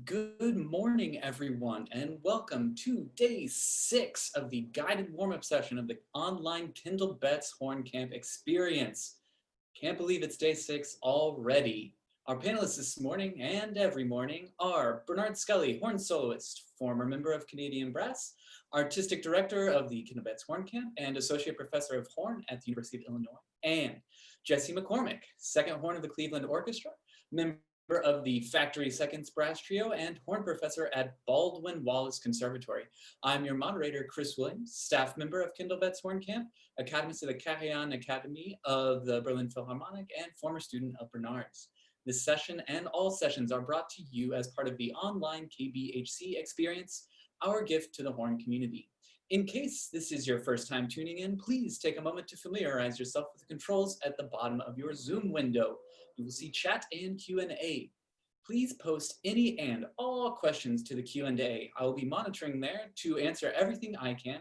Good morning, everyone, and welcome to day 6 of the guided warm-up session of the online Kendall Betts Horn Camp experience. Can't believe it's day 6 already. Our panelists this morning and every morning are Bernhard Scully, horn soloist, former member of Canadian Brass, artistic director of the Kendall Betts Horn Camp, and associate professor of horn at the University of Illinois, and Jesse McCormick, second horn of the Cleveland Orchestra, member of the Factory Seconds Brass Trio, and horn professor at Baldwin Wallace Conservatory. I'm your moderator, Chris Williams, staff member of Kendall Betts Horn Camp, academist of the Carillon Academy of the Berlin Philharmonic, and former student of Bernard's. This session and all sessions are brought to you as part of the online KBHC experience, our gift to the horn community. In case this is your first time tuning in, please take a moment to familiarize yourself with the controls at the bottom of your Zoom window. You will see chat and Q&A. Please post any and all questions to the Q&A. I will be monitoring there to answer everything I can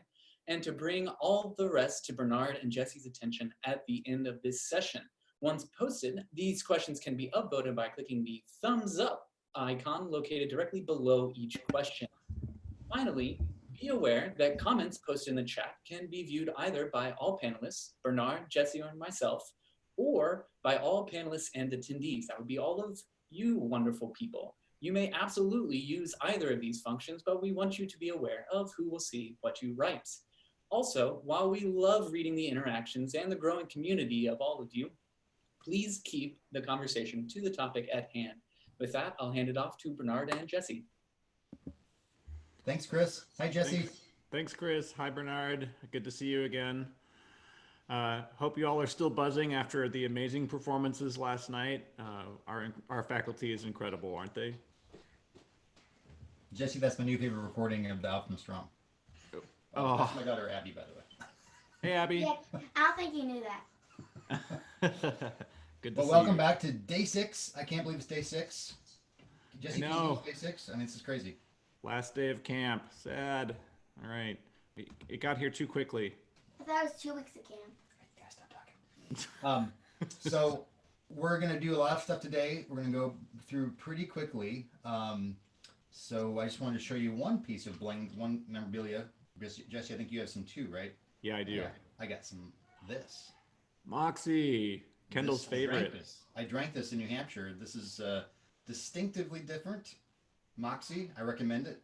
and to bring all the rest to Bernard and Jesse's attention at the end of this session. Once posted, these questions can be upvoted by clicking the thumbs up icon located directly below each question. Finally, be aware that comments posted in the chat can be viewed either by all panelists, Bernard, Jesse, or myself, or by all panelists and attendees. That would be all of you wonderful people. You may absolutely use either of these functions, but we want you to be aware of who will see what you write. Also, while we love reading the interactions and the growing community of all of you, please keep the conversation to the topic at hand. With that, I'll hand it off to Bernard and Jesse. Thanks, Chris. Hi, Jesse. Thanks, Chris. Hi, Bernard. Good to see you again. Hope you all are still buzzing after the amazing performances last night. Our faculty is incredible, aren't they? Jesse, that's my new favorite recording of the album Strong. Oh. That's my daughter, Abby, by the way. Hey, Abby. Yeah, I don't think you knew that. Good to Well, see welcome you. back to day 6. I can't believe it's day 6. Jesse, I can you know. believe it's day 6? I mean, this is crazy. Last day of camp. Sad. All right. It got here too quickly. I thought it was 2 weeks of camp. Guys, stop talking. So we're going to do a lot of stuff today. We're going to go through pretty quickly. So I just wanted to show you one piece of bling, one memorabilia. Jesse, I think you have some too, right? Yeah, I do. I got some this. Moxie. Kendall's This- favorite. I drank this in New Hampshire. This is distinctively different. Moxie, I recommend it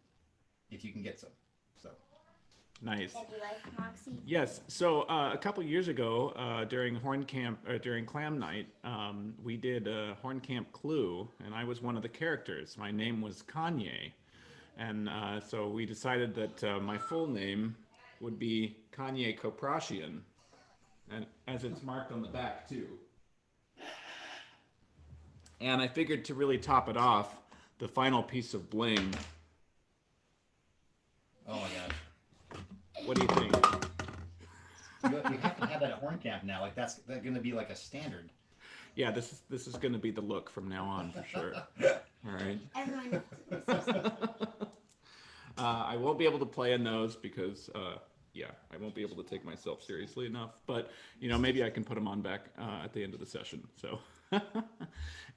if you can get some. So Nice. Do you like Moxie? Yes. So a couple years ago, during horn camp, during clam night, we did a horn camp clue, and I was one of the characters. My name was Kanye, and so we decided that my full name would be Kanye Koprashian, and as it's marked on the back too. And I figured to really top it off, the final piece of bling. oh my gosh. What do you think? You have to have that at horn camp now. Like that's going to be like a standard. Yeah, this is going to be the look from now on for sure. All right. Everyone knows. I won't be able to play in those because, yeah, I won't be able to take myself seriously enough. But, you know, maybe I can put them on back at the end of the session. So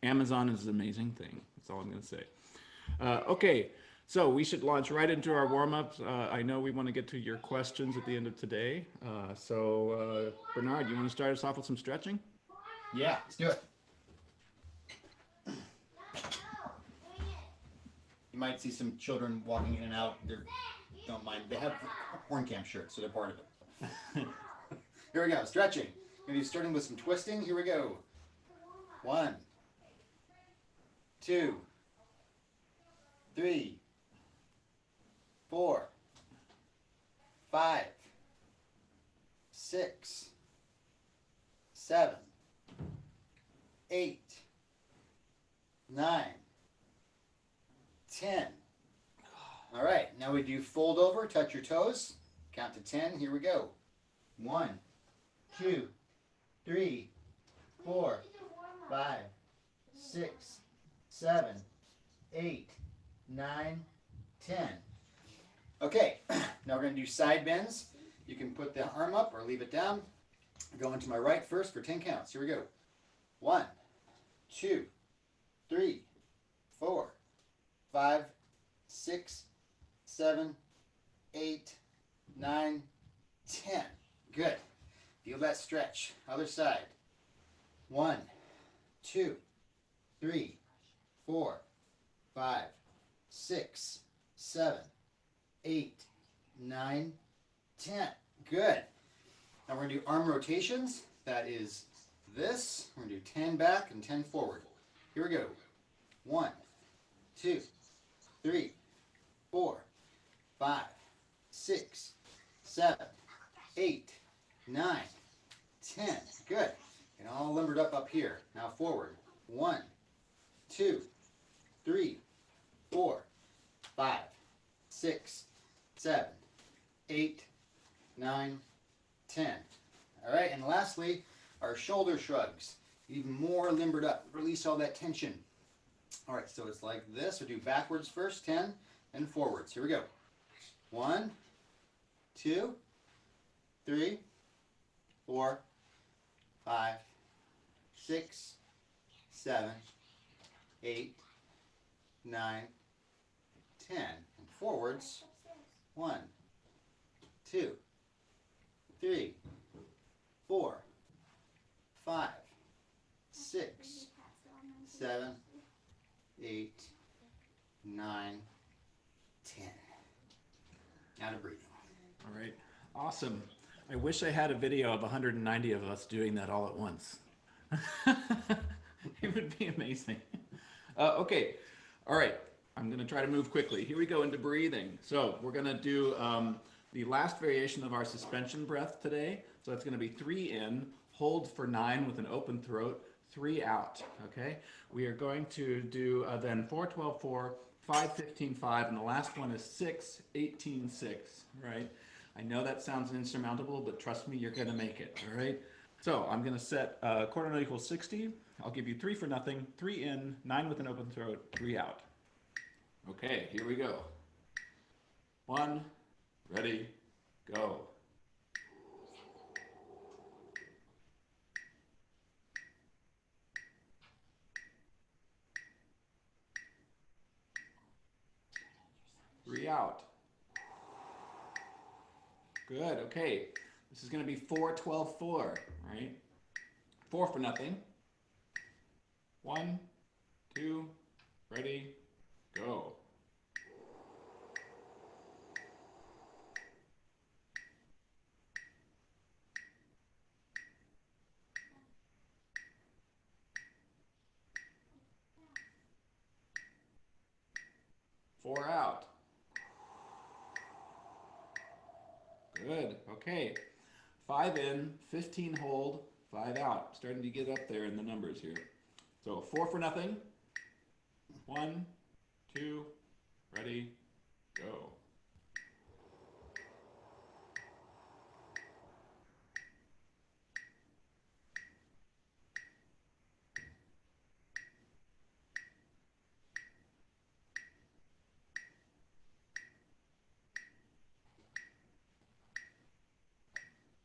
Amazon is an amazing thing. That's all I'm going to say. Okay, so we should launch right into our warm-ups. I know we want to get to your questions at the end of today. Bernard, you want to start us off with some stretching? Yeah, let's do it. You might see some children walking in and out. Don't mind. They have horn camp shirts, so they're part of it. Here we go. Stretching. We're going to be starting with some twisting. Here we go. 1, 2, 3, 4, 5, 6, 7, 8, 9, 10. All right, now we do fold over, touch your toes, count to 10. Here we go. 1, 2, 3, 4, 5, 6, 7, 8, 9, 10. Okay, now we're going to do side bends. You can put the arm up or leave it down. Go into my right first for 10 counts. Here we go. 1, 2, 3, 4, 5, 6, 7, 8, 9, 10. Good. Feel that stretch. Other side. 1, 2, 3, 4, 5, 6, 7, 8, 9, 10. Good. Now we're going to do arm rotations. That is this. We're going to do 10 back and 10 forward. Here we go. 1, 2, 3, 4, 5, 6, 7, 8, 9, 10. Good. And all limbered up here. Now forward. 1, 2, 3, 4, 5, 6, 7, 8, 9, 10. All right, and lastly, our shoulder shrugs. Even more limbered up. Release all that tension. All right, so it's like this. We'll do backwards first, 10, and forwards. Here we go. 1, 2, 3, 4, 5, 6, 7, 8, 9, 10. And forwards. 1, 2, 3, 4, 5, 6, 7, 8, 9, 10. Now to breathing. All right, awesome. I wish I had a video of 190 of us doing that all at once. It would be amazing. Okay, all right. I'm going to try to move quickly. Here we go into breathing. So we're going to do the last variation of our suspension breath today. So that's going to be 3 in, hold for 9 with an open throat, 3 out. Okay. We are going to do then 4, 12, 4, 5, 15, 5, and the last one is 6, 18, 6. Right. I know that sounds insurmountable, but trust me, you're going to make it. All right. So I'm going to set quarter note equals 60. I'll give you 3 for nothing, 3 in, 9 with an open throat, 3 out. Okay, here we go. 1, ready, go. Three out. Good, okay. This is going to be 4, 12, 4, right? 4 for nothing. 1, 2, ready, go. Four out. Good. Okay. 5 in, 15 hold, 5 out. Starting to get up there in the numbers here. So 4 for nothing. 1, 2, ready, go.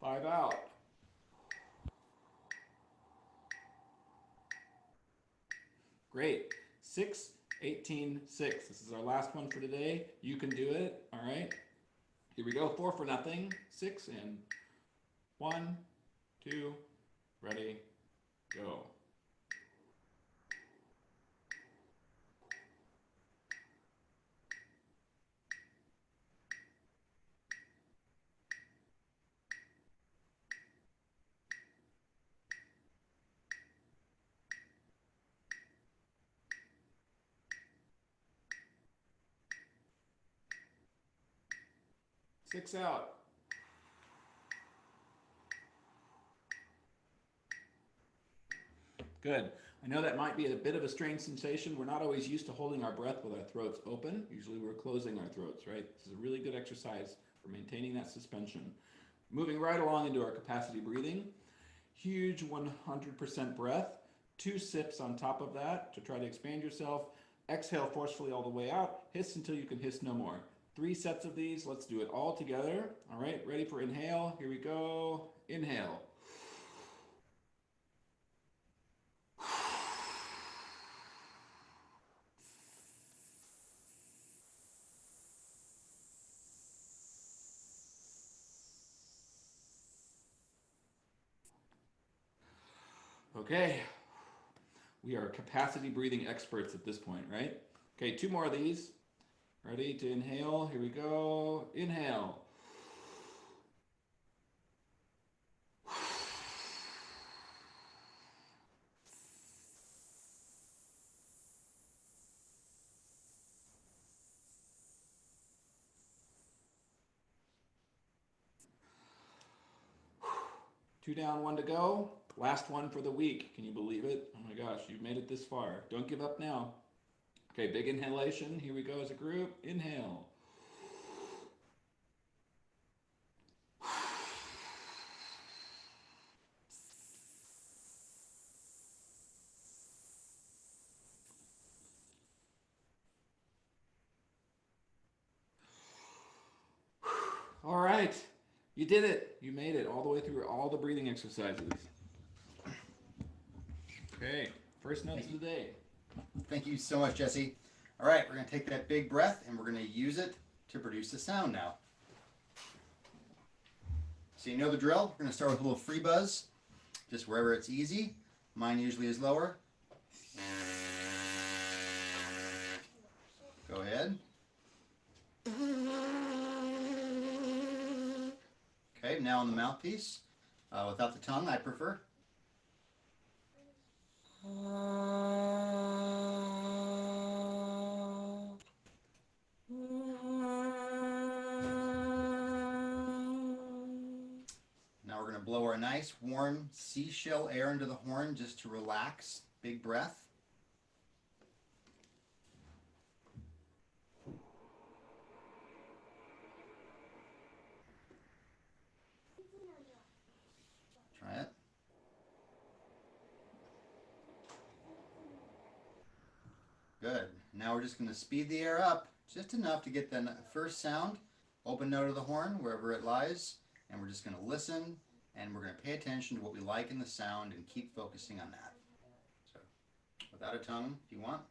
Five out. Great. 6, 18, 6. This is our last one for today. You can do it. All right. Here we go. 4 for nothing. 6 in. 1, 2, ready, go. Six out. Good. I know that might be a bit of a strange sensation. We're not always used to holding our breath with our throats open. Usually we're closing our throats, right? This is a really good exercise for maintaining that suspension. Moving right along into our capacity breathing. Huge 100% breath. 2 sips on top of that to try to expand yourself. Exhale forcefully all the way out. Hiss until you can hiss no more. 3 sets of these. Let's do it all together. All right, ready for inhale. Here we go. Inhale. Okay. We are capacity breathing experts at this point, right? Okay, 2 more of these. Ready to inhale? Here we go. Inhale. Two down, 1 to go. Last one for the week. Can you believe it? Oh my gosh, you've made it this far. Don't give up now. Okay, big inhalation. Here we go as a group. Inhale. All right, you did it. You made it all the way through all the breathing exercises. Okay, first notes of the day. Thank you so much, Jesse. All right, we're going to take that big breath and we're going to use it to produce the sound now. So you know the drill. We're going to start with a little free buzz, just wherever it's easy. Mine usually is lower. Go ahead. Okay, now on the mouthpiece, without the tongue, I prefer. Now we're going to blow our nice, warm seashell air into the horn just to relax. Big breath. Try it. Good. Now we're just going to speed the air up just enough to get the first sound, open note of the horn, wherever it lies, and we're just going to listen, and we're going to pay attention to what we like in the sound and keep focusing on that. So, without a tongue, if you want.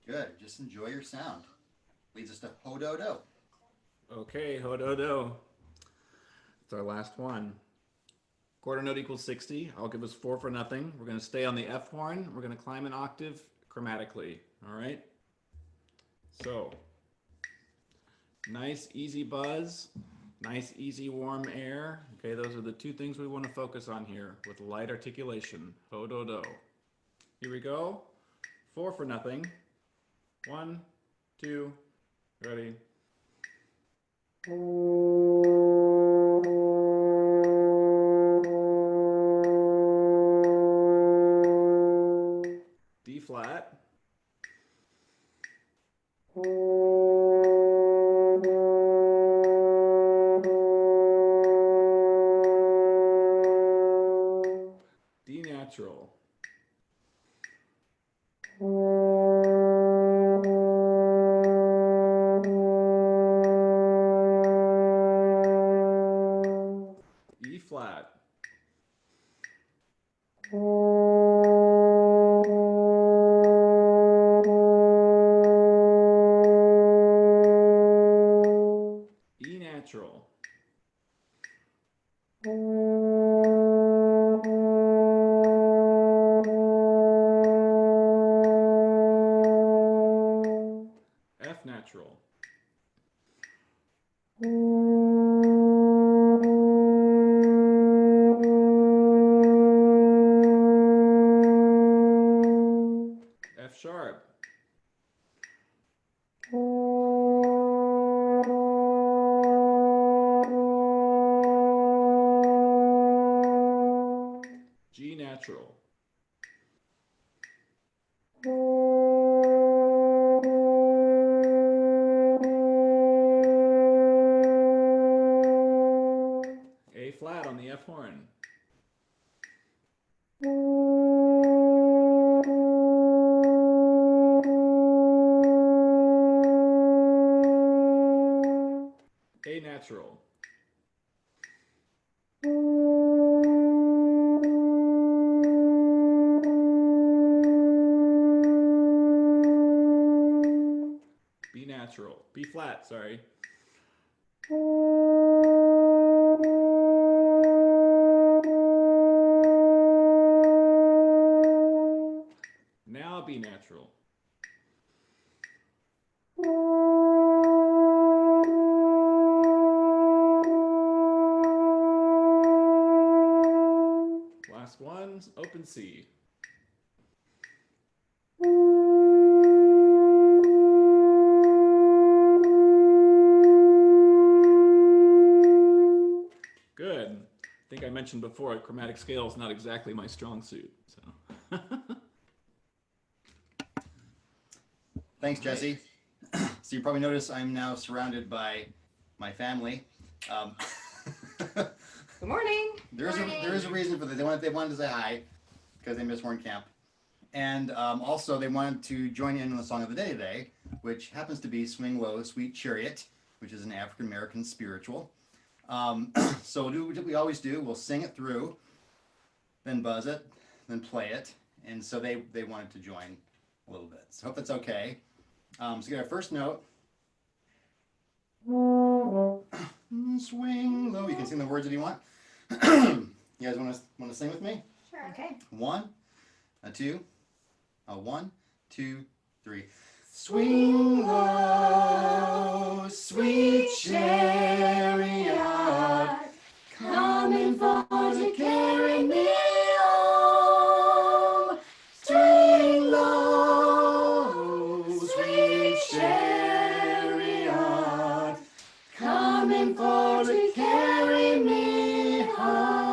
Good. Just enjoy your sound. Leads us to ho-do-do. Okay, ho-do-do. It's our last one. Quarter note equals 60. I'll give us 4 for nothing. We're going to stay on the F horn. We're going to climb an octave chromatically. All right? So, nice, easy buzz. Nice, easy, warm air. Okay, those are the 2 things we want to focus on here with light articulation. Ho-do-do. Here we go. 4 for nothing. 1, 2, ready. D flat. D natural. E flat. E natural. F natural. F sharp. G natural. A flat on the F horn. natural. B natural. B flat, sorry. Now B natural. Last one, open C. Good. I think I mentioned before, chromatic scale is not exactly my strong suit. So. Thanks, Jesse. So you probably notice I'm now surrounded by my family. Good morning. There is a reason for this. They wanted to say hi because they missed Horn Camp, and also they wanted to join in on the song of the day today, which happens to be "Swing Low, Sweet Chariot," which is an African American spiritual. So we'll do what we always do. We'll sing it through, then buzz it, then play it, and so they wanted to join a little bit. So hope that's okay. So get our first note. Swing low. You can sing the words if you want. You guys want to sing with me? Sure. Okay. 1, a 2, a 1, 2, 3. Swing low, sweet chariot, coming for to carry me home. Swing low, sweet chariot, coming for to carry me home.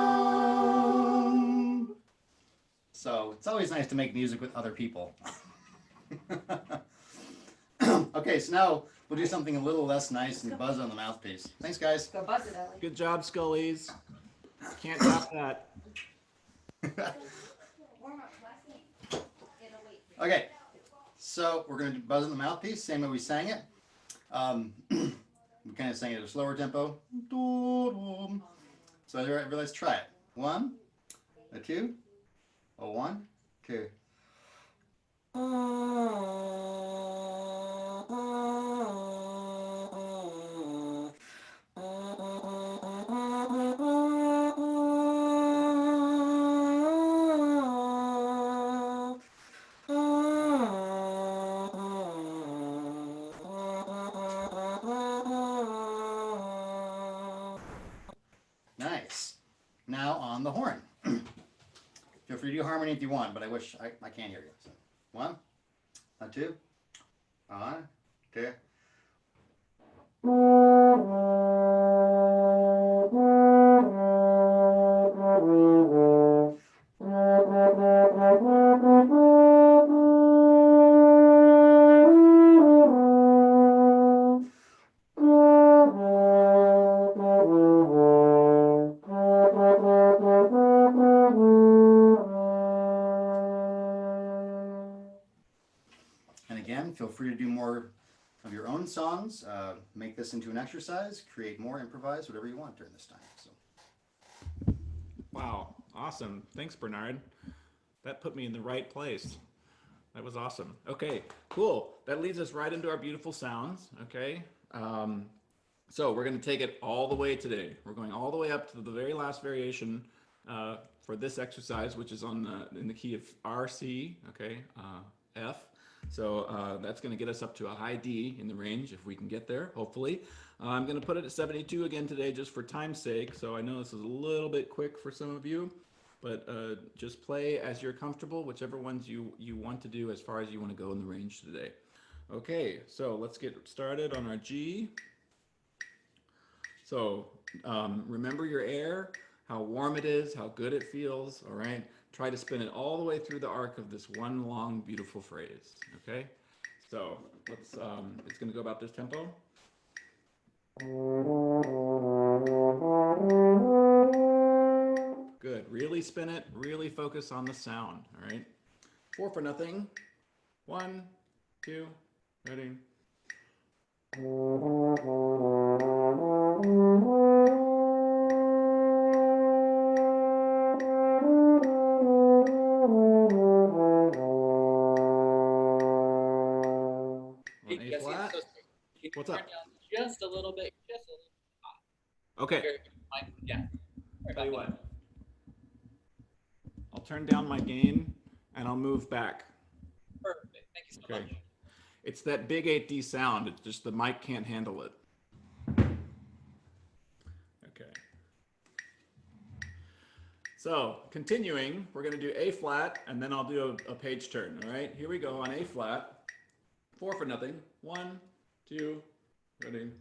So it's always nice to make music with other people. Okay, so now we'll do something a little less nice and buzz on the mouthpiece. Thanks, guys. Go buzz it, Ellie. Good job, Scullies. Can't top that. Okay, so we're going to buzz on the mouthpiece, same way we sang it. We kind of sang it at a slower tempo. So let's try it. 1, a 2, a 1, 2. Nice. Now on the horn. Feel free to do harmony if you want, but I wish I can't hear you. So 1, a 2, a 1, 2. And again, feel free to do more of your own songs. Make this into an exercise. Create more, improvise, whatever you want during this time. So. Wow, awesome. Thanks, Bernhard. That put me in the right place. That was awesome. Okay, cool. That leads us right into our beautiful sounds, okay? So we're going to take it all the way today. We're going all the way up to the very last variation for this exercise, which is in the key of R, C, okay, F. So that's going to get us up to a high D in the range, if we can get there, hopefully. I'm going to put it at 72 again today, just for time's sake. So I know this is a little bit quick for some of you, but just play as you're comfortable, whichever ones you want to do as far as you want to go in the range today. Okay, so let's get started on our G. So remember your air, how warm it is, how good it feels, all right? Try to spin it all the way through the arc of this one long, beautiful phrase, okay? So let's, it's gonna go about this tempo. Good, really spin it, really focus on the sound, all right? 4 for nothing. 1, 2, ready? Hey, A Jesse, flat. I'm so sorry. Can you What's turn up? down just a little bit? Just a little. Okay. Yeah. Sorry Tell you about what. I'll turn down my gain and I'll move back. that. Perfect. Thank you so Okay. much. It's that big 8D sound. It's just the mic can't handle it. Okay. So continuing, we're going to do A flat and then I'll do a page turn. All right, here we go on A flat. 4 for nothing. 1, 2, ready.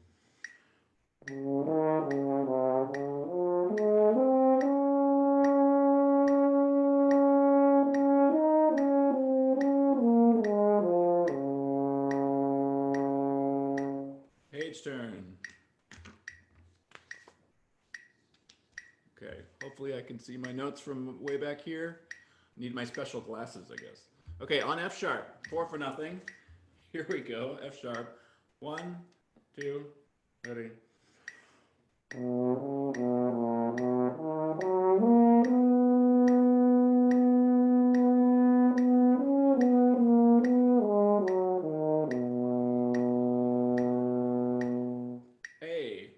Page turn. Okay, hopefully I can see my notes from way back here. Need my special glasses, I guess. Okay, on F sharp, 4 for nothing. Here we go, F sharp. 1, 2, ready. A.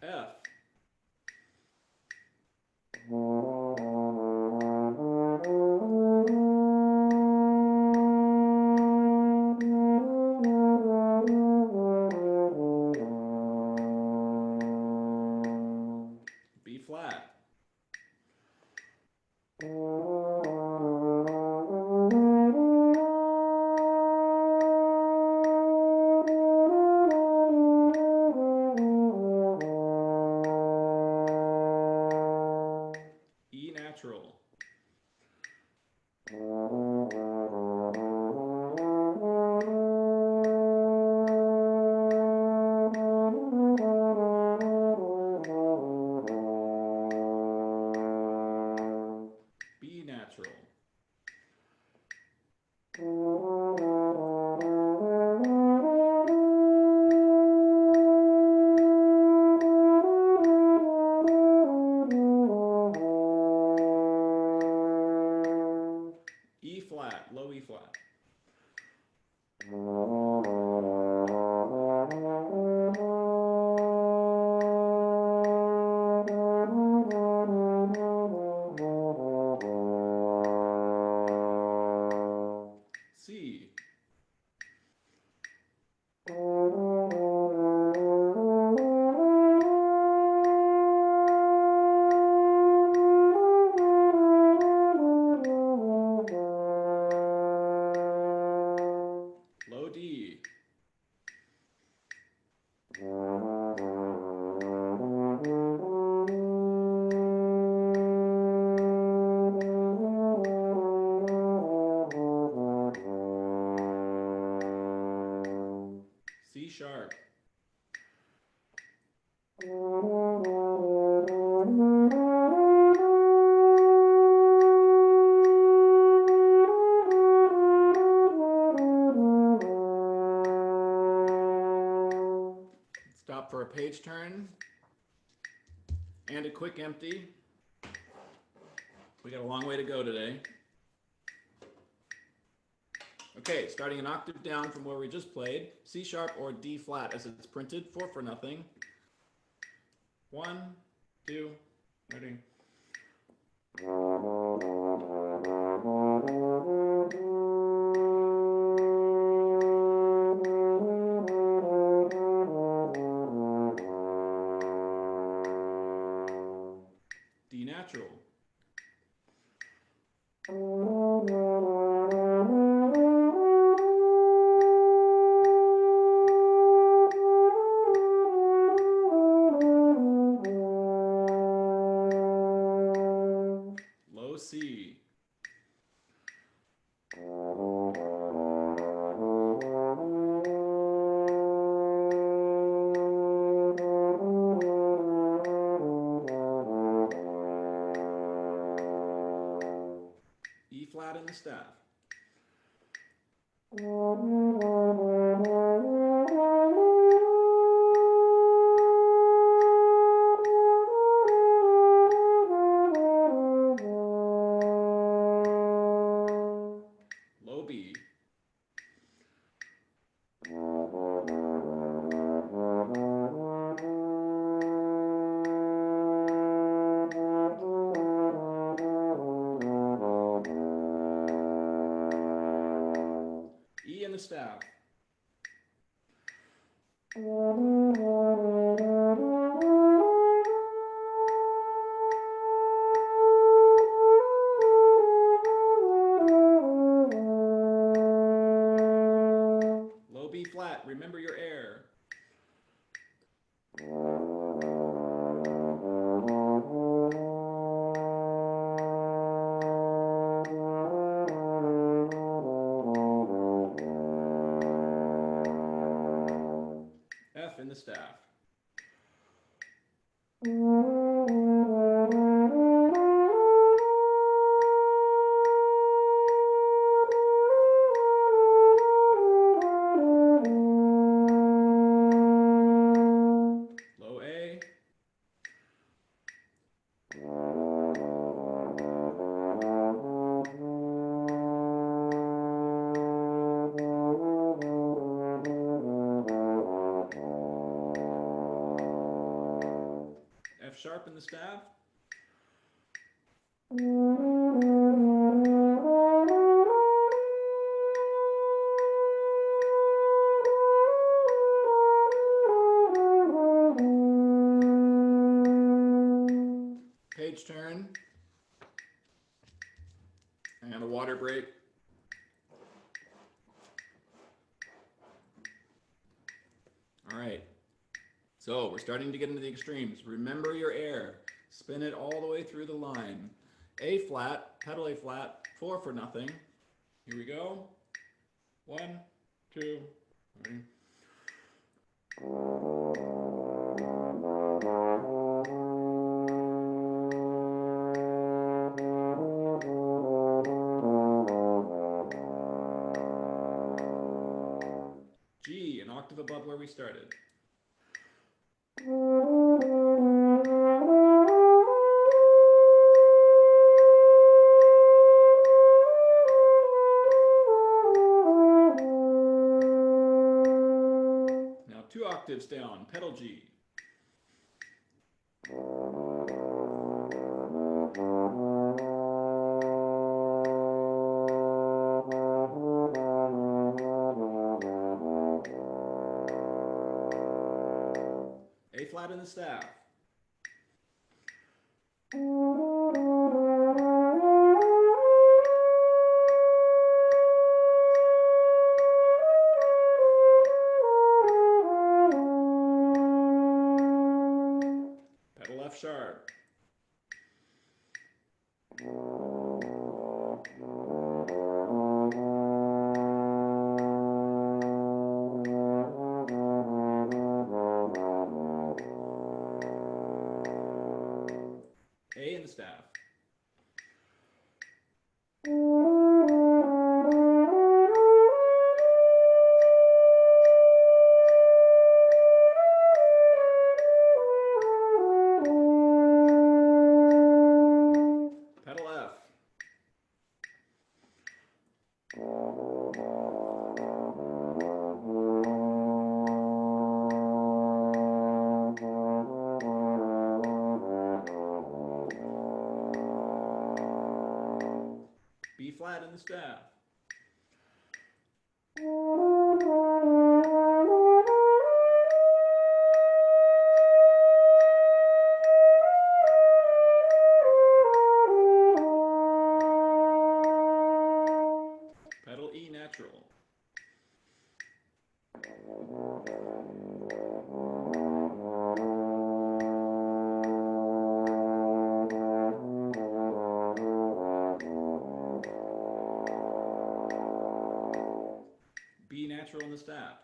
F. B flat. E natural. B natural. E flat, low E flat. C. Low D. C sharp. Stop for a page turn and a quick empty. We got a long way to go today. Okay, starting an octave down from where we just played, C sharp or D flat as it's printed, 4 for nothing. 1, 2, ready. D natural. Low C. Low B. E in the staff. Low B flat, remember your air. F in the staff. Low A. F sharp in the staff. Page turn. And a water break. All right. So we're starting to get into the extremes. Remember your air. Spin it all the way through the line. A flat, pedal A flat, 4 for nothing. Here we go. 1, 2, 3. G, an octave above where we started. Now 2 octaves down, pedal G. A flat in the staff. Pedal F sharp. A in the staff. Pedal F. B flat in the staff. Pedal E natural. B natural in the staff.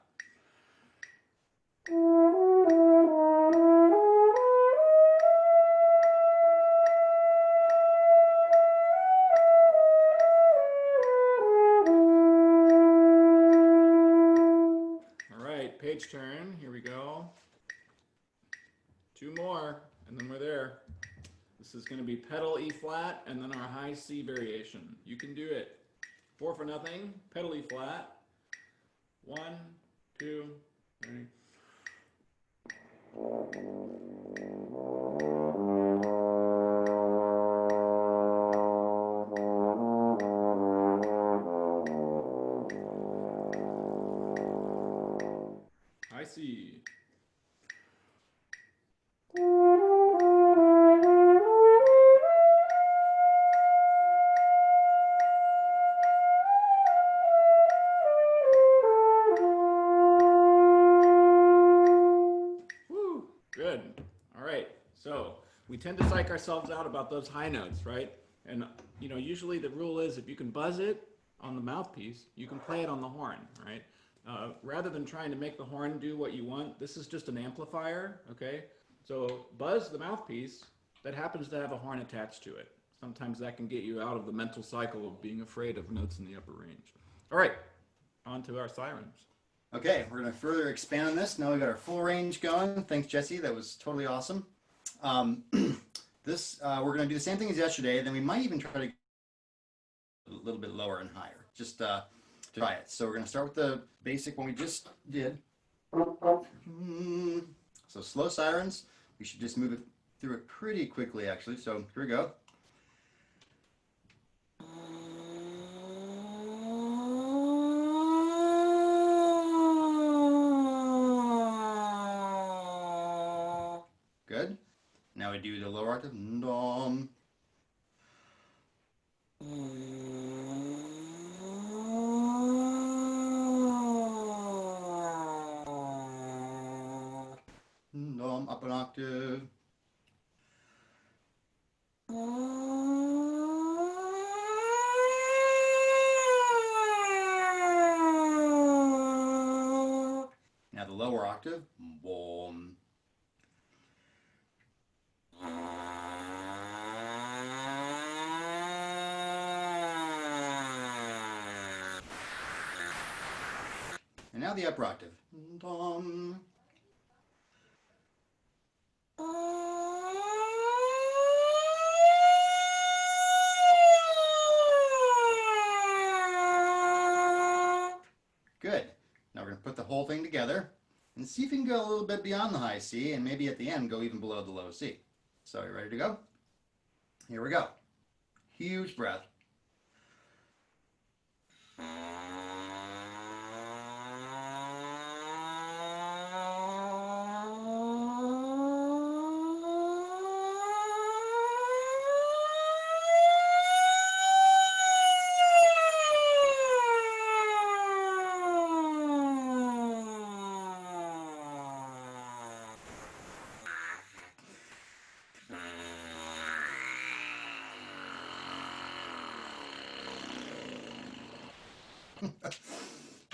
page turn. Here we go. 2 more, and then we're there. This is going to be pedal E flat, and then our high C variation. You can do it. 4 for nothing, pedal E flat. 1, 2, 3. I see. Woo, good. All right. So we tend to psych ourselves out about those high notes, right? And you know, usually the rule is if you can buzz it on the mouthpiece, you can play it on the horn, right? Rather than trying to make the horn do what you want, this is just an amplifier, okay? So buzz the mouthpiece that happens to have a horn attached to it. Sometimes that can get you out of the mental cycle of being afraid of notes in the upper range. All right, on to our sirens. Okay, we're going to further expand on this. Now we've got our full range going. Thanks, Jesse. That was totally awesome. We're going to do the same thing as yesterday, then we might even try to go a little bit lower and higher. Just to try it. So we're going to start with the basic one we just did. So slow sirens. We should just move it through it pretty quickly, actually. So here we go. Good. Now we do the lower octave. Dom. Dom, up an octave. Now the lower octave. Boom. And now the upper octave. Dom. Good. Now we're going to put the whole thing together and see if we can go a little bit beyond the high C and maybe at the end go even below the low C. So you ready to go? Here we go. Huge breath.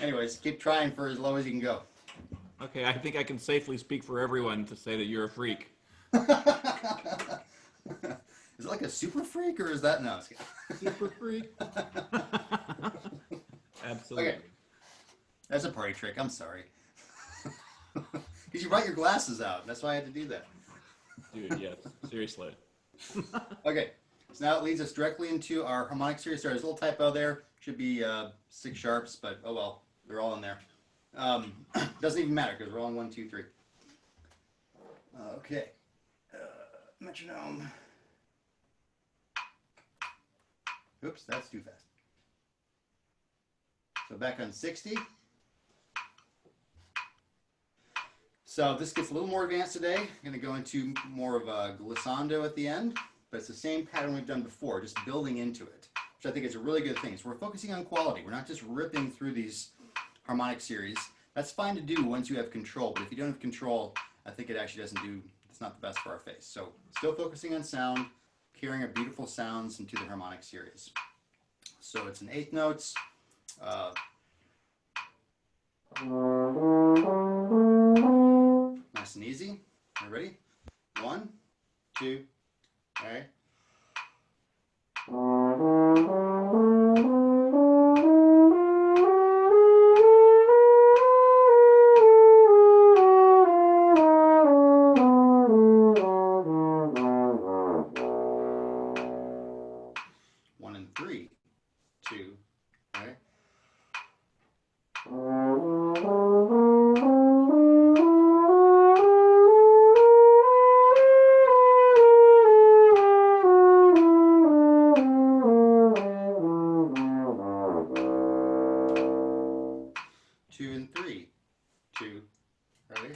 Anyways, keep trying for as low as you can go. Okay, I think I can safely speak for everyone to say that you're a freak. Is it like a super freak or is that no? Super freak. Absolutely. Okay. That's a party trick. I'm sorry. Because you brought your glasses out. That's why I had to do that. Dude, yes. Seriously. Okay. So now it leads us directly into our harmonic series. There's a little typo there. Should be 6 sharps, but oh well. They're all in there. Doesn't even matter because we're all in 1, 2, 3. Okay. Metronome. Oops, that's too fast. So back on 60. So this gets a little more advanced today. I'm going to go into more of a glissando at the end, but it's the same pattern we've done before, just building into it, which I think is a really good thing. So we're focusing on quality. We're not just ripping through these harmonic series. That's fine to do once you have control, but if you don't have control, I think it actually it's not the best for our face. So still focusing on sound, carrying our beautiful sounds into the harmonic series. So it's in 8th notes. Nice and easy. Are you ready? 1, 2, okay. 2 and 3. 2. Ready?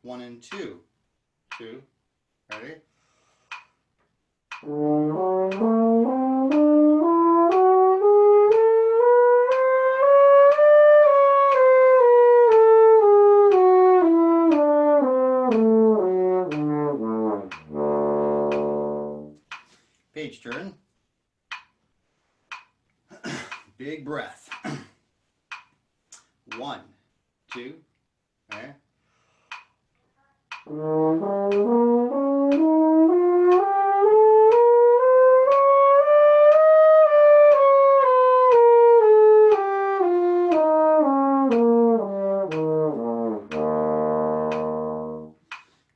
One and 2. 2. Ready? Page turn. Big breath. 1, 2, okay.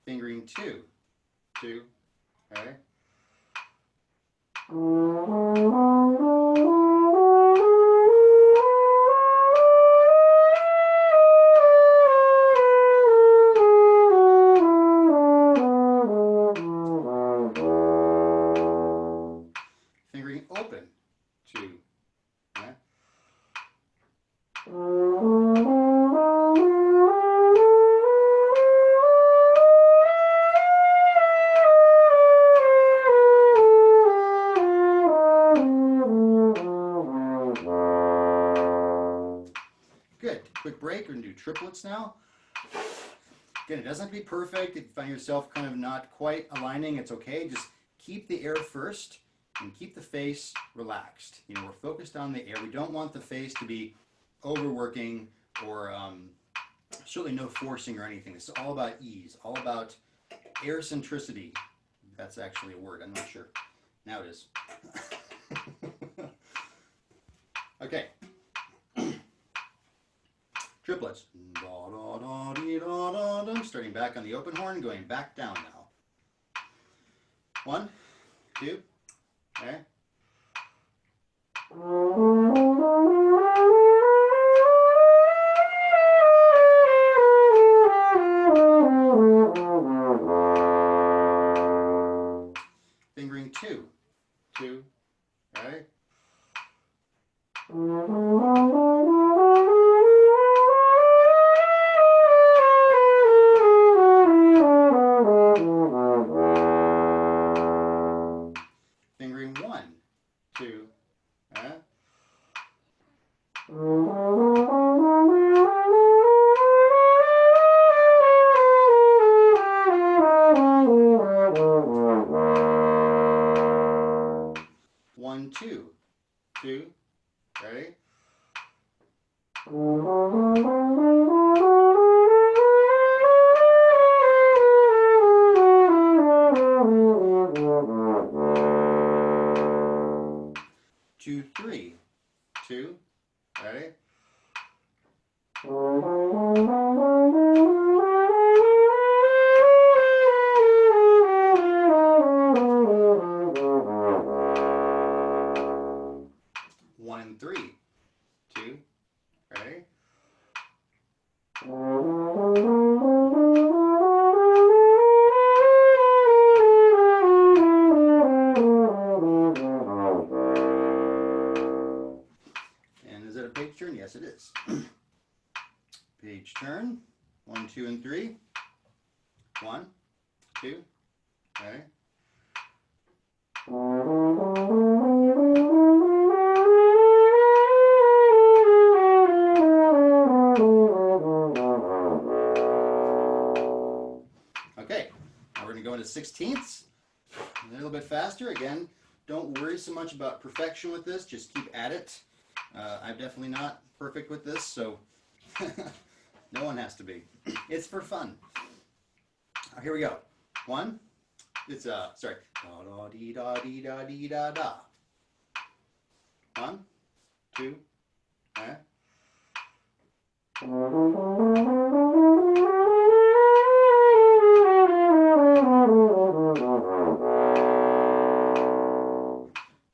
Fingering 2, 2, okay. Fingering open 2, okay. Good. Quick break. We're going to do triplets now. Again, it doesn't have to be perfect. If you find yourself kind of not quite aligning, it's okay. Just keep the air first and keep the face relaxed. You know, we're focused on the air. We don't want the face to be overworking or certainly no forcing or anything. It's all about ease, all about air centricity. That's actually a word. I'm not sure. Now it is. Okay. Triplets. Da, da, da, dee, da, da, da. Starting back on the open horn, going back down now. 1, 2, okay. Fingering 2, 2, okay. Fingering 1, 2, okay. 1, 2, 2, ready? Two, 3, 2, ready? One and 3, 2, ready? And is it a page turn? Yes, it is. Page turn. 1, 2, and 3. 1, 2, ready? Okay, now we're going to go into 16ths. A little bit faster. Again, don't worry so much about perfection with this. Just keep at it. I'm definitely not perfect with this, so no one has to be. It's for fun. Here we go. 1. It's sorry. Da da dee da dee da dee da da. 1, 2, okay.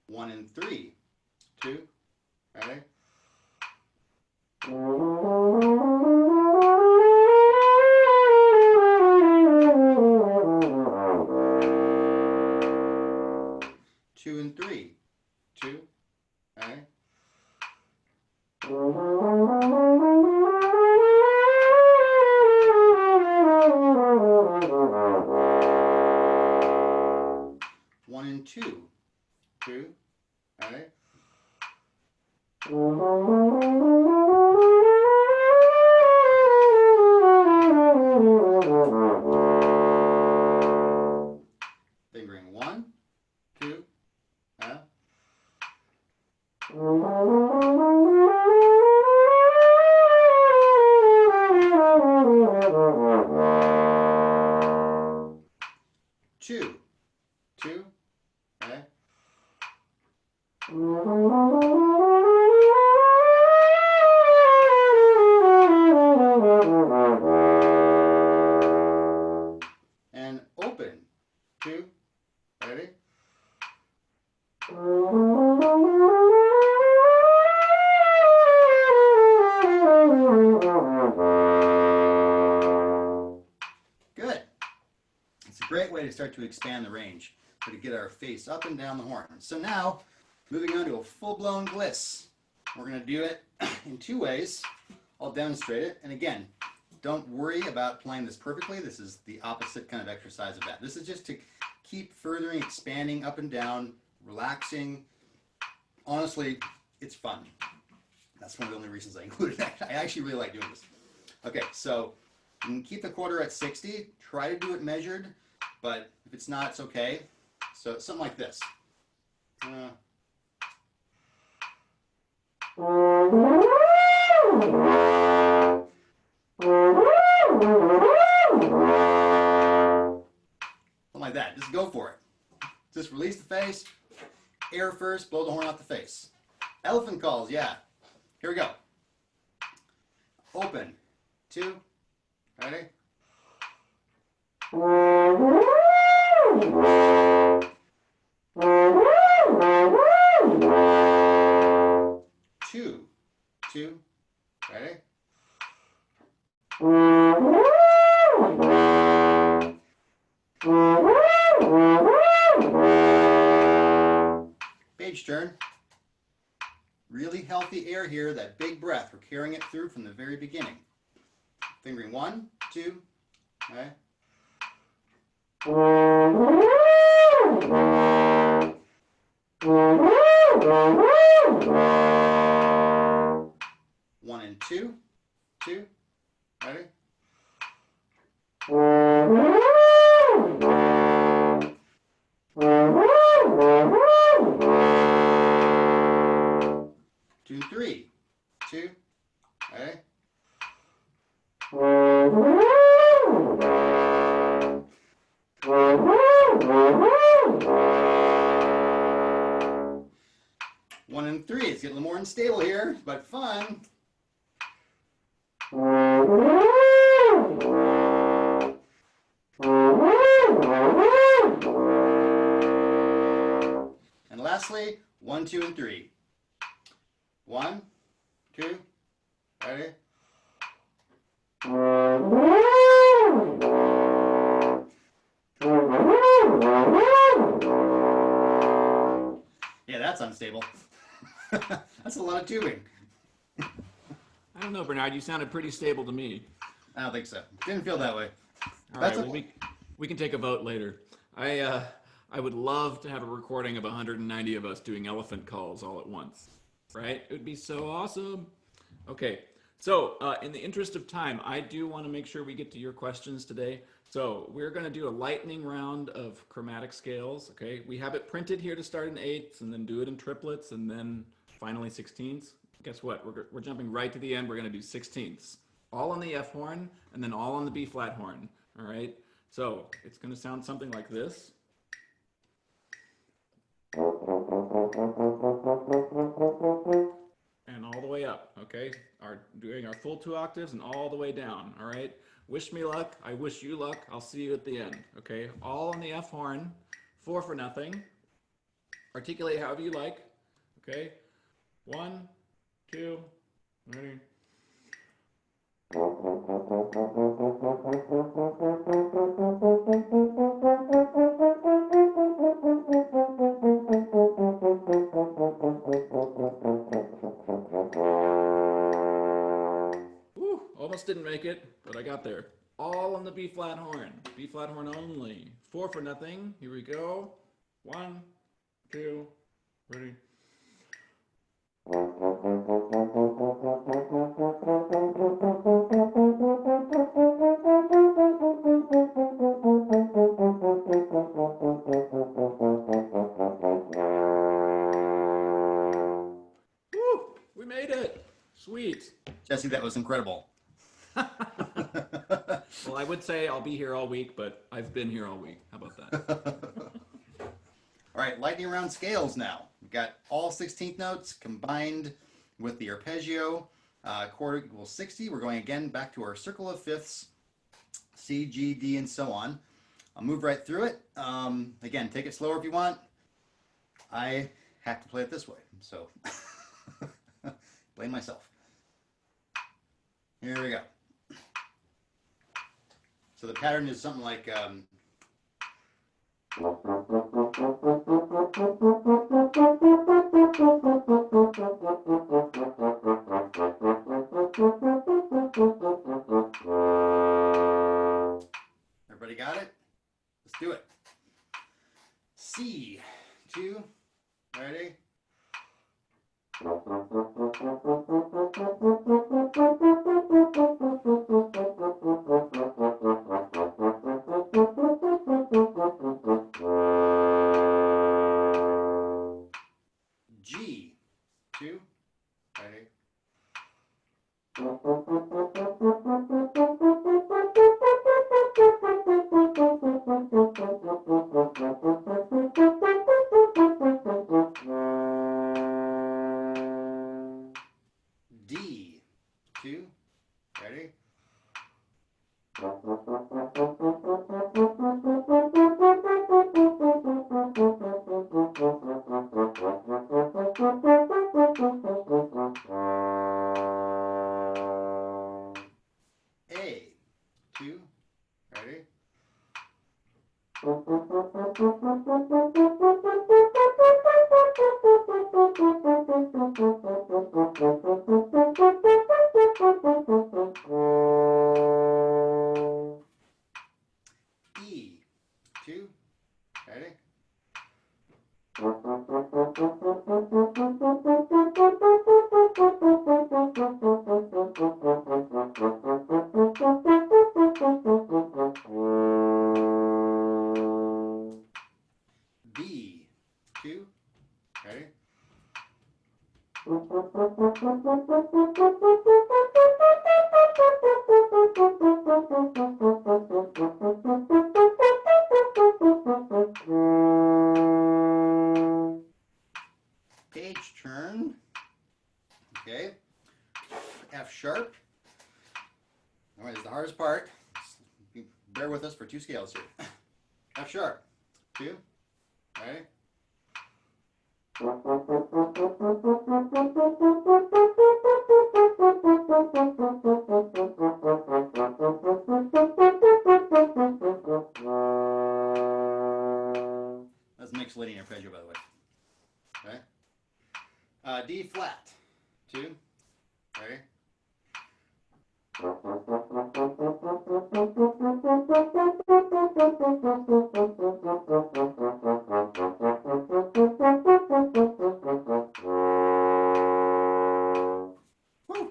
One and 3, 2, ready? One and two. Two. All right. Fingering one, two, two, two, okay. And open, two, ready? Good. It's a great way to start to expand the range, so to get our face up and down the horn. So now, moving on to a full-blown gliss. We're going to do it in two ways. I'll demonstrate it. And again, don't worry about playing this perfectly. This is the opposite kind of exercise of that. This is just to keep furthering, expanding up and down, relaxing. Honestly, it's fun. That's one of the only reasons I included it. I actually really like doing this. Okay, so you can keep the quarter at 60. Try to do it measured, but if it's not, it's okay. So something like this. Something like that. Just go for it. Just release the face. Air first, blow the horn out the face. Elephant calls, yeah. Here we go. Open. Two. Ready? Two. Two. Ready? Page turn. Really healthy air here, that big breath. We're carrying it through from the very beginning. Fingering one, two, okay. One and two, two, ready? Two, three, two, ready? One and three. It's getting a little more unstable here, but fun. And lastly, one, two, and three. One, two, ready? Yeah, that's unstable. That's a lot of tubing. I don't know, Bernhard. You sounded pretty stable to me. I don't think so. Didn't feel that way. All right, well, we can take a vote later. I would love to have a recording of 190 of us doing elephant calls all at once. Right? It would be so awesome. Okay, so in the interest of time, I do want to make sure we get to your questions today. So we're going to do a lightning round of chromatic scales. Okay, we have it printed here to start in eighths, and then do it in triplets, and then finally sixteenths. Guess what? We're jumping right to the end. We're going to do sixteenths, all on the F horn, and then all on the B flat horn. All right. So it's going to sound something like this. And all the way up, okay? Doing our full 2 octaves and all the way down, all right? Wish me luck. I wish you luck. I'll see you at the end, okay? All on the F horn, 4 for nothing. Articulate however you like, okay? 1, 2, ready? Almost didn't make it, but I got there. All on the B flat horn. B flat horn only. 4 for nothing. Here we go. 1, 2, ready. Woo! We made it. Sweet. Jesse, that was incredible. Well, I would say I'll be here all week, but I've been here all week. How about that? All right, lightning round scales now. We've got all 16th notes combined with the arpeggio. Chord equals 60. We're going again back to our circle of fifths, C, G, D, and so on. I'll move right through it. Again, take it slower if you want. I have to play it this way, so blame myself. Here we go. So the pattern is something like everybody got it? Let's do it. C, 2, ready? G, 2, ready? D, 2, ready? A, 2, ready? E, 2, ready? B, 2, ready? Page turn. Okay. F sharp. All right, this is the hardest part. Bear with us for 2 scales here. F sharp. 2. Ready? That's mixed linear arpeggio, by the way. Okay. D flat. 2. Ready? Woo,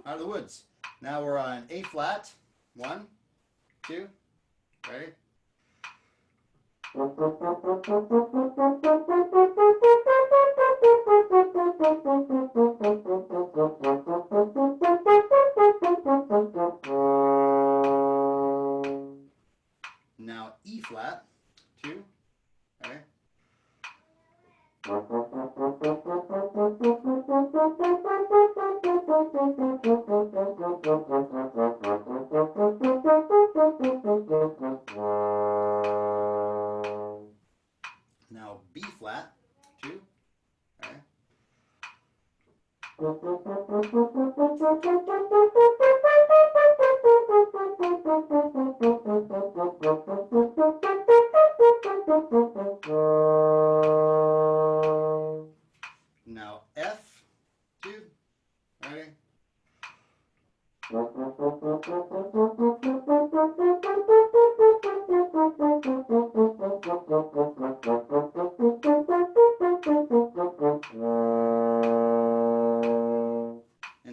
out of the woods. Now we're on A flat. 1, 2, ready? Now E flat. 2, ready? Now B flat. 2, ready? Now F, 2, ready? And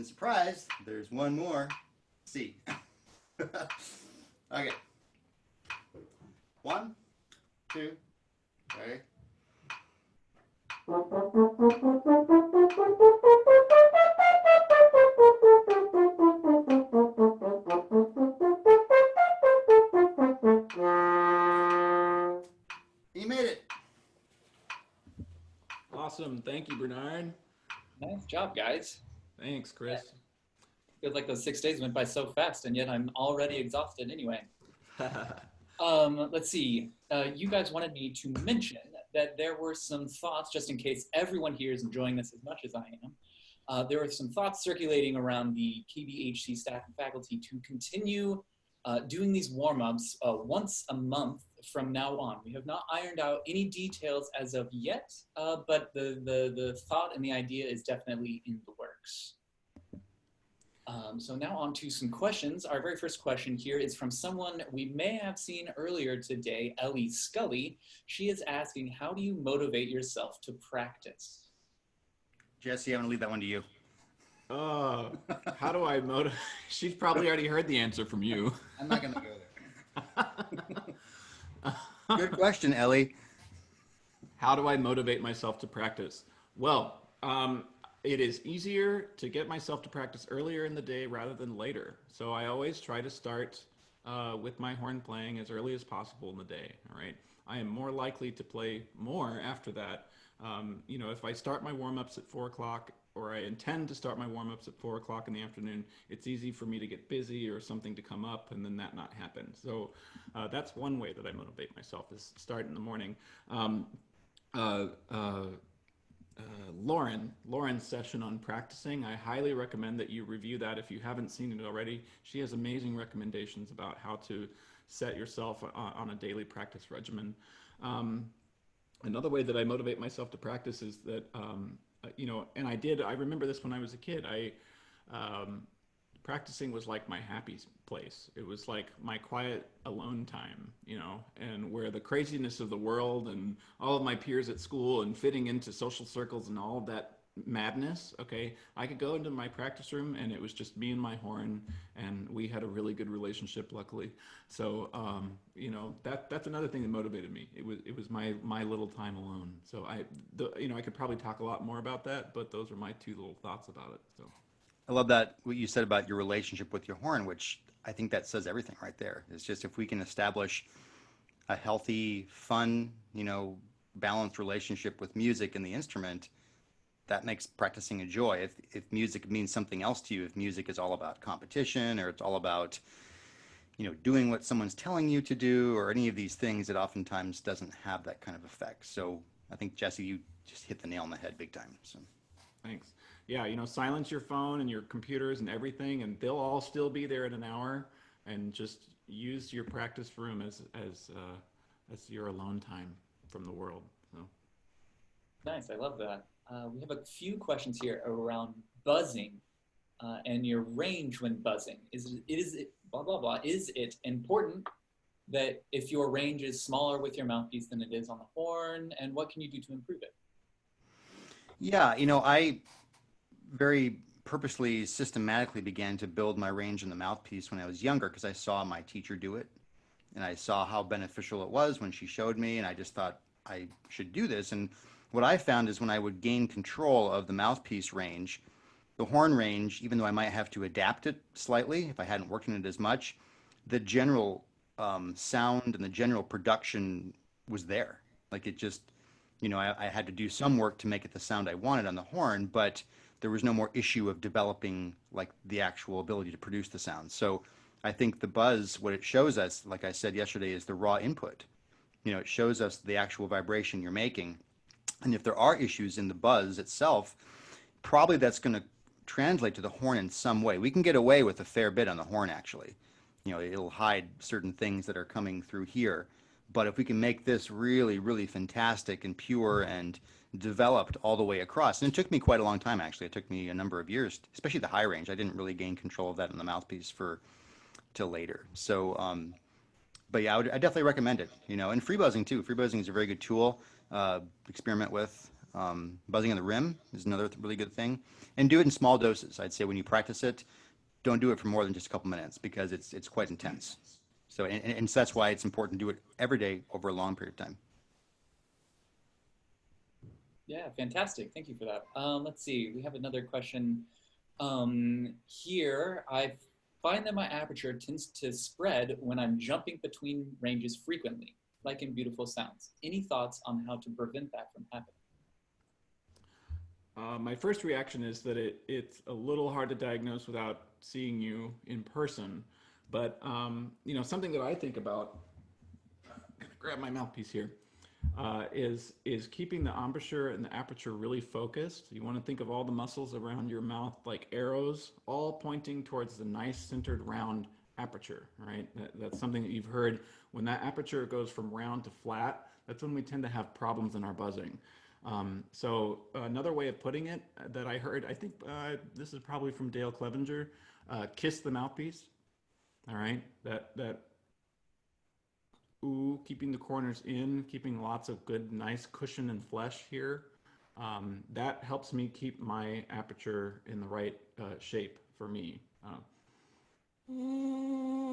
surprise, there's one more C. Okay. 1, 2, 3. You made it. Awesome. Thank you, Bernhard. Nice job, guys. Thanks, Chris. Feels like those 6 days went by so fast, and yet I'm already exhausted anyway. Let's see. You guys wanted me to mention that there were some thoughts, just in case everyone here is enjoying this as much as I am. There were some thoughts circulating around the KBHC staff and faculty to continue doing these warm-ups once a month from now on. We have not ironed out any details as of yet, but the thought and the idea is definitely in the works. So now on to some questions. Our very first question here is from someone we may have seen earlier today, Ellie Scully. She is asking, how do you motivate yourself to practice? Jesse, I'm going to leave that one to you. How do I motivate? She's probably already heard the answer from you. I'm not going to go there. Good question, Ellie. How do I motivate myself to practice? Well, it is easier to get myself to practice earlier in the day rather than later. So I always try to start with my horn playing as early as possible in the day. All right. I am more likely to play more after that. You know, if I start my warm-ups at 4 o'clock, or I intend to start my warm-ups at 4 o'clock in the afternoon, it's easy for me to get busy or something to come up and then that not happen. So that's one way that I motivate myself, is start in the morning. Lauren's session on practicing, I highly recommend that you review that if you haven't seen it already. She has amazing recommendations about how to set yourself on a daily practice regimen. Another way that I motivate myself to practice is that, you know, and I remember this when I was a kid. Practicing was like my happy place. It was like my quiet alone time, you know, and where the craziness of the world and all of my peers at school and fitting into social circles and all of that madness, okay, I could go into my practice room and it was just me and my horn, and we had a really good relationship, luckily. So, you know, that's another thing that motivated me. It was my little time alone. So you know, I could probably talk a lot more about that, but those are my 2 little thoughts about it. So. I love that, what you said about your relationship with your horn, which I think that says everything right there. It's just, if we can establish a healthy, fun, you know, balanced relationship with music and the instrument, that makes practicing a joy. If music means something else to you, if music is all about competition, or it's all about, you know, doing what someone's telling you to do, or any of these things, it oftentimes doesn't have that kind of effect. So I think, Jesse, you just hit the nail on the head big time. So Thanks. Yeah, you know, silence your phone and your computers and everything, and they'll all still be there in an hour. And just use your practice room as your alone time from the world. So. Nice, I love that. We have a few questions here around buzzing and your range when buzzing. Is it important that if your range is smaller with your mouthpiece than it is on the horn, and what can you do to improve it? Yeah, you know, I very purposely, systematically began to build my range in the mouthpiece when I was younger, because I saw my teacher do it, and I saw how beneficial it was when she showed me, and I just thought I should do this. And what I found is, when I would gain control of the mouthpiece range, the horn range, even though I might have to adapt it slightly if I hadn't worked in it as much, the general sound and the general production was there. Like, it just, you know, I had to do some work to make it the sound I wanted on the horn, but there was no more issue of developing like the actual ability to produce the sound. So I think the buzz, what it shows us, like I said yesterday, is the raw input. You know, it shows us the actual vibration you're making. And if there are issues in the buzz itself, probably that's going to translate to the horn in some way. We can get away with a fair bit on the horn, actually. You know, it'll hide certain things that are coming through here. But if we can make this really, really fantastic and pure and developed all the way across, and it took me quite a long time, actually. It took me a number of years, especially the high range. I didn't really gain control of that in the mouthpiece till later. So, but yeah, I definitely recommend it, and free buzzing too. Free buzzing is a very good tool. Experiment with buzzing on the rim is another really good thing, and do it in small doses. I'd say when you practice it, don't do it for more than just a couple minutes because it's quite intense. So, and so that's why it's important to do it every day over a long period of time. Yeah, fantastic. Thank you for that. Let's see. We have another question here. I find that my aperture tends to spread when I'm jumping between ranges frequently, like in Beautiful Sounds. Any thoughts on how to prevent that from happening? My first reaction is that it's a little hard to diagnose without seeing you in person. But, something that I think about, I'm going to grab my mouthpiece here, is keeping the embouchure and the aperture really focused. You want to think of all the muscles around your mouth like arrows, all pointing towards the nice centered round aperture, right? That's something that you've heard. When that aperture goes from round to flat, that's when we tend to have problems in our buzzing. So another way of putting it that I heard, I think this is probably from Dale Clevenger, kiss the mouthpiece. All right, that ooh, keeping the corners in, keeping lots of good, nice cushion and flesh here. That helps me keep my aperture in the right shape for me. I'm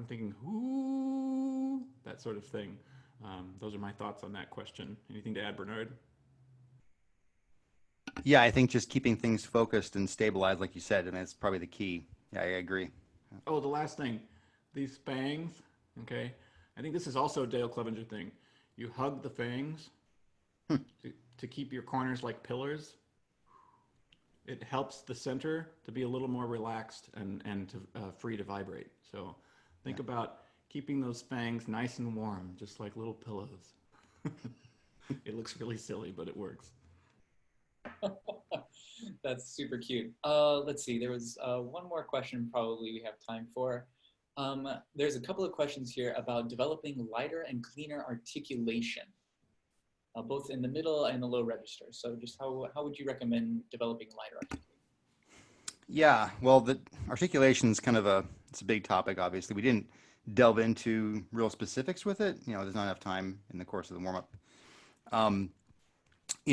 thinking, ooh, that sort of thing. Those are my thoughts on that question. Anything to add, Bernhard? Yeah, I think just keeping things focused and stabilized, like you said, and that's probably the key. Yeah, I agree. Oh, the last thing, these fangs, okay? I think this is also a Dale Clevenger thing. You hug the fangs to keep your corners like pillars. It helps the center to be a little more relaxed and to free to vibrate. So think about keeping those fangs nice and warm, just like little pillows. It looks really silly, but it works. That's super cute. Let's see. There was one more question probably we have time for. There's a couple of questions here about developing lighter and cleaner articulation, both in the middle and the low register. So just how would you recommend developing lighter articulation? Yeah, well, the articulation is kind of it's a big topic, obviously. We didn't delve into real specifics with it. There's not enough time in the course of the warm-up.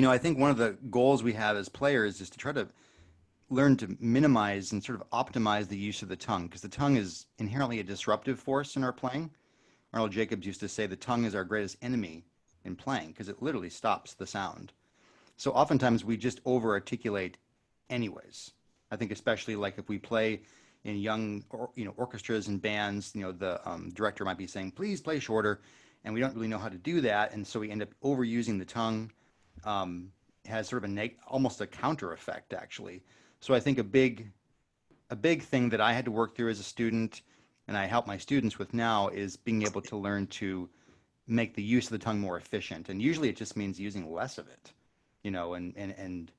I think one of the goals we have as players is to try to learn to minimize and sort of optimize the use of the tongue, because the tongue is inherently a disruptive force in our playing. Arnold Jacobs used to say the tongue is our greatest enemy in playing because it literally stops the sound. So oftentimes we just over-articulate anyways. I think especially like if we play in young orchestras and bands, the director might be saying, please play shorter, and we don't really know how to do that, and so we end up overusing the tongue. Has sort of almost a counter effect, actually. So I think a big thing that I had to work through as a student, and I help my students with now, is being able to learn to make the use of the tongue more efficient. And usually it just means using less of it, and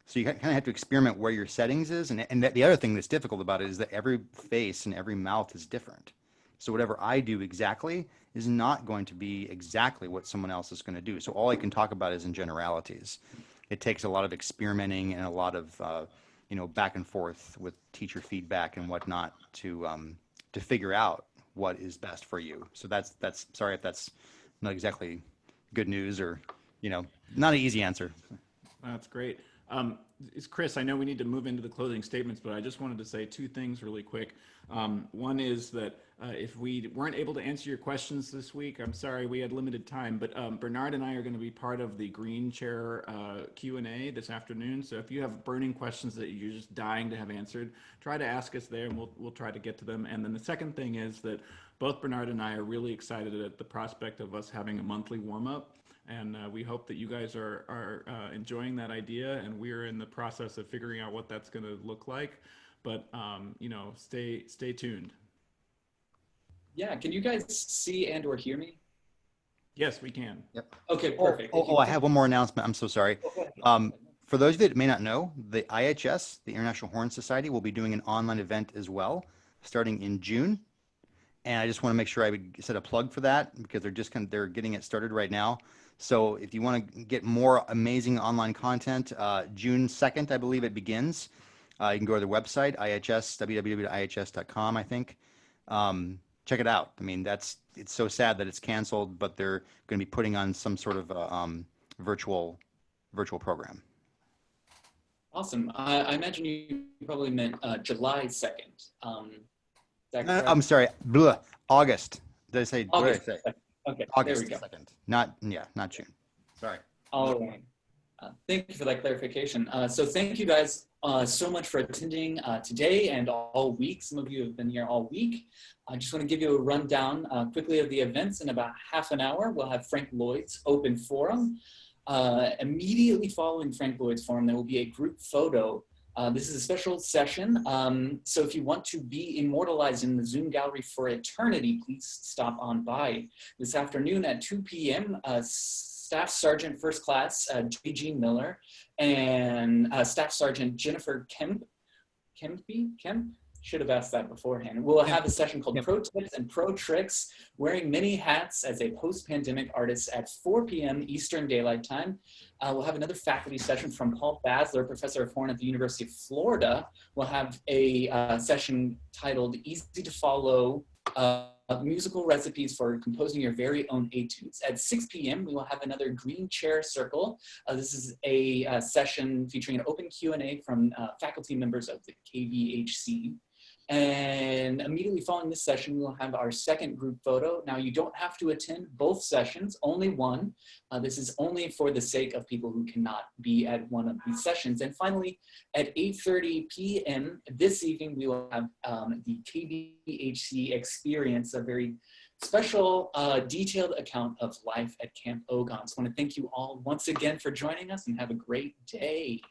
so you kind of have to experiment where your settings is. And the other thing that's difficult about it is that every face and every mouth is different. So whatever I do exactly is not going to be exactly what someone else is going to do. So all I can talk about is in generalities. It takes a lot of experimenting and a lot of back and forth with teacher feedback and whatnot to figure out what is best for you. So that's sorry if that's not exactly good news or not an easy answer. That's great. It's Chris. I know we need to move into the closing statements, but I just wanted to say two things really quick. One is that if we weren't able to answer your questions this week, I'm sorry, we had limited time, but Bernhard and I are going to be part of the Green Chair Q&A this afternoon. So if you have burning questions that you're just dying to have answered, try to ask us there and we'll try to get to them. And then the second thing is that both Bernhard and I are really excited at the prospect of us having a monthly warm-up. And we hope that you guys are enjoying that idea, and we're in the process of figuring out what that's going to look like. But stay tuned. Yeah, can you guys see and or hear me? Yes, we can. Yep. Okay, perfect. I have one more announcement. I'm so sorry. For those of you that may not know, the IHS, the International Horn Society, will be doing an online event as well, starting in June. and I just want to make sure I would set a plug for that because they're getting it started right now. So if you want to get more amazing online content, June 2nd, I believe it begins. You can go to the website, www.ihs.com, I think. Check it out. I mean, it's so sad that it's canceled, but they're going to be putting on some sort of virtual program. Awesome. I imagine you probably meant July 2nd. I'm sorry, August. Did I say? August. What did I say? Okay, August there we go. 2nd. Not June. Sorry. All right. Thank you for that clarification. So thank you guys so much for attending today and all week. Some of you have been here all week. I just want to give you a rundown quickly of the events. In about half an hour, we'll have Frank Lloyd's open forum. Immediately following Frank Lloyd's forum, there will be a group photo. This is a special session. So if you want to be immortalized in the Zoom gallery for eternity, please stop on by. This afternoon at 2 p.m., Staff Sergeant First Class J.G. Miller and Staff Sergeant Jennifer Kemp, should have asked that beforehand. We'll have a session called Pro Tips and Pro Tricks, wearing many hats as a post-pandemic artist at 4 p.m. Eastern Daylight Time. We'll have another faculty session from Paul Basler, Professor of Horn at the University of Florida. We'll have a session titled Easy to Follow Musical Recipes for Composing Your Very Own Etudes. At 6 p.m., we will have another Green Chair Circle. This is a session featuring an open Q&A from faculty members of the KBHC. And immediately following this session, we'll have our second group photo. Now, you don't have to attend both sessions, only one. This is only for the sake of people who cannot be at one of these sessions. And finally, at 8:30 p.m. this evening, we will have the KBHC experience, a very special, detailed account of life at Camp Ogon. So I want to thank you all once again for joining us and have a great day.